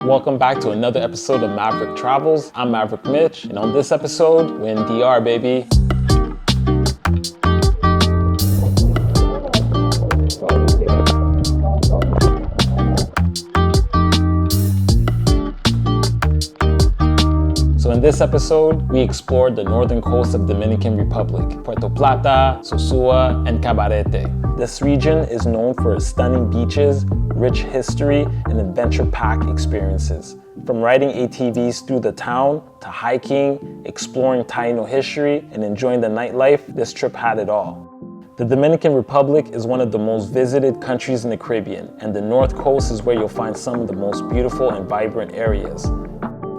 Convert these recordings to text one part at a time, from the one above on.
Welcome back to another episode of Maverick Travels. I'm Maverick Mitch, and on this episode, we're in DR, baby. So in this episode, we explored the northern coast of Dominican Republic, Puerto Plata, Sosúa, and Cabarete. This region is known for its stunning beaches, rich history, and adventure-packed experiences. From riding ATVs through the town, to hiking, exploring Taino history, and enjoying the nightlife, this trip had it all. The Dominican Republic is one of the most visited countries in the Caribbean, and the North Coast is where you'll find some of the most beautiful and vibrant areas.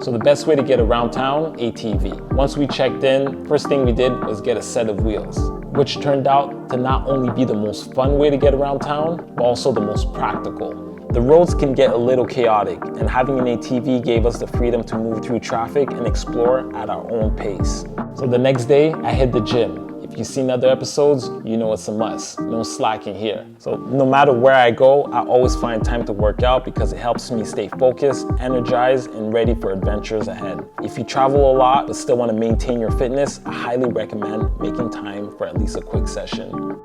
So the best way to get around town, ATV. Once we checked in, first thing we did was get a set of wheels, which turned out to not only be the most fun way to get around town, but also the most practical. The roads can get a little chaotic, and having an ATV gave us the freedom to move through traffic and explore at our own pace. So the next day, I hit the gym. If you've seen other episodes, you know it's a must. No slacking here. So no matter where I go, I always find time to work out because it helps me stay focused, energized, and ready for adventures ahead. If you travel a lot but still want to maintain your fitness, I highly recommend making time for at least a quick session.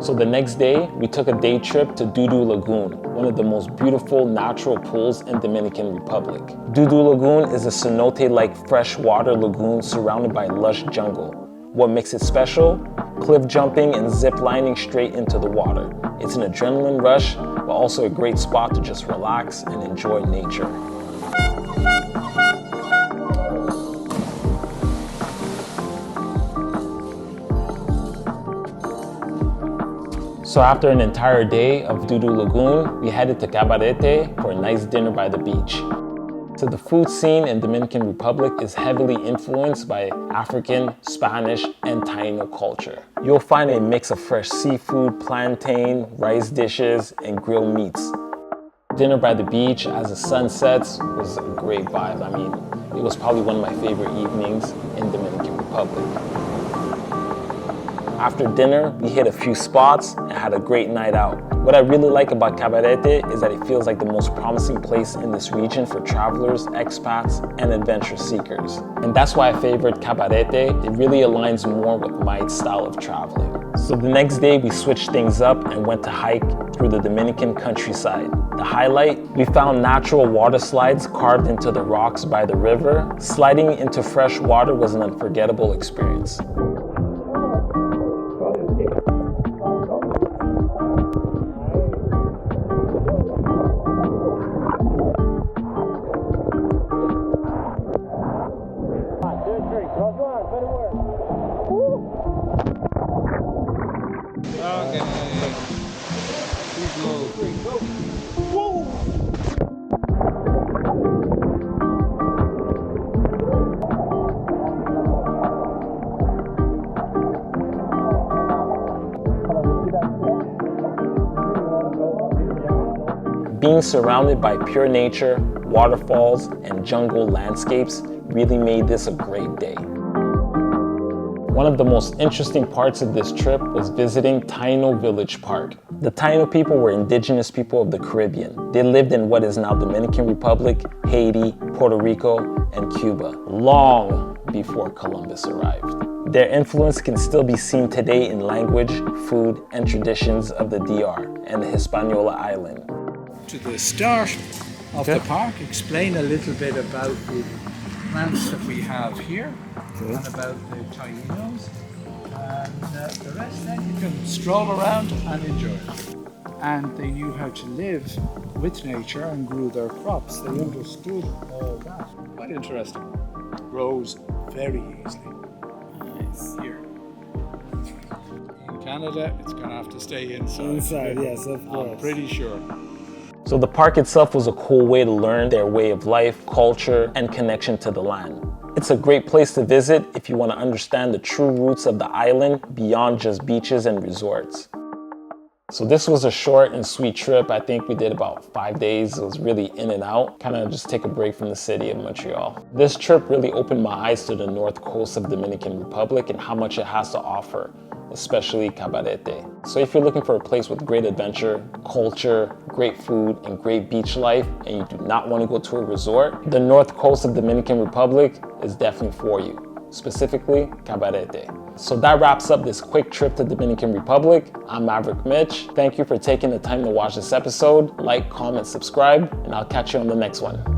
So the next day, we took a day trip to Dudu Lagoon, one of the most beautiful natural pools in Dominican Republic. Dudu Lagoon is a cenote-like freshwater lagoon surrounded by lush jungle. What makes it special? Cliff jumping and zip lining straight into the water. It's an adrenaline rush, but also a great spot to just relax and enjoy nature. So after an entire day of Dudu Lagoon, we headed to Cabarete for a nice dinner by the beach. So the food scene in Dominican Republic is heavily influenced by African, Spanish, and Taino culture. You'll find a mix of fresh seafood, plantain, rice dishes, and grilled meats. Dinner by the beach as the sun sets was a great vibe. I mean, it was probably one of my favorite evenings in Dominican Republic. After dinner, we hit a few spots and had a great night out. What I really like about Cabarete is that it feels like the most promising place in this region for travelers, expats, and adventure seekers. And that's why I favored Cabarete. It really aligns more with my style of traveling. So the next day, we switched things up and went to hike through the Dominican countryside. The highlight, we found natural water slides carved into the rocks by the river. Sliding into fresh water was an unforgettable experience. Being surrounded by pure nature, waterfalls, and jungle landscapes really made this a great day. One of the most interesting parts of this trip was visiting Taino Village Park. The Taino people were indigenous people of the Caribbean. They lived in what is now Dominican Republic, Haiti, Puerto Rico, and Cuba, long before Columbus arrived. Their influence can still be seen today in language, food, and traditions of the DR and the Hispaniola island. To the start of the park, explain a little bit about the plants that we have here and about the Tainos, and the rest then you can stroll around and enjoy it. And they knew how to live with nature and grew their crops. They understood all that. Quite interesting. Grows very easily. Nice. Here. In Canada, it's going to have to stay inside. Inside, yes, of course. I'm pretty sure. So the park itself was a cool way to learn their way of life, culture, and connection to the land. It's a great place to visit if you want to understand the true roots of the island beyond just beaches and resorts. So this was a short and sweet trip. I think we did about 5 days. It was really in and out, kind of just take a break from the city of Montreal. This trip really opened my eyes to the north coast of Dominican Republic and how much it has to offer, especially Cabarete. So if you're looking for a place with great adventure, culture, great food, and great beach life, and you do not want to go to a resort, the north coast of Dominican Republic is definitely for you, specifically Cabarete. So that wraps up this quick trip to Dominican Republic. I'm Maverick Mitch. Thank you for taking the time to watch this episode. Like, comment, subscribe, and I'll catch you on the next one.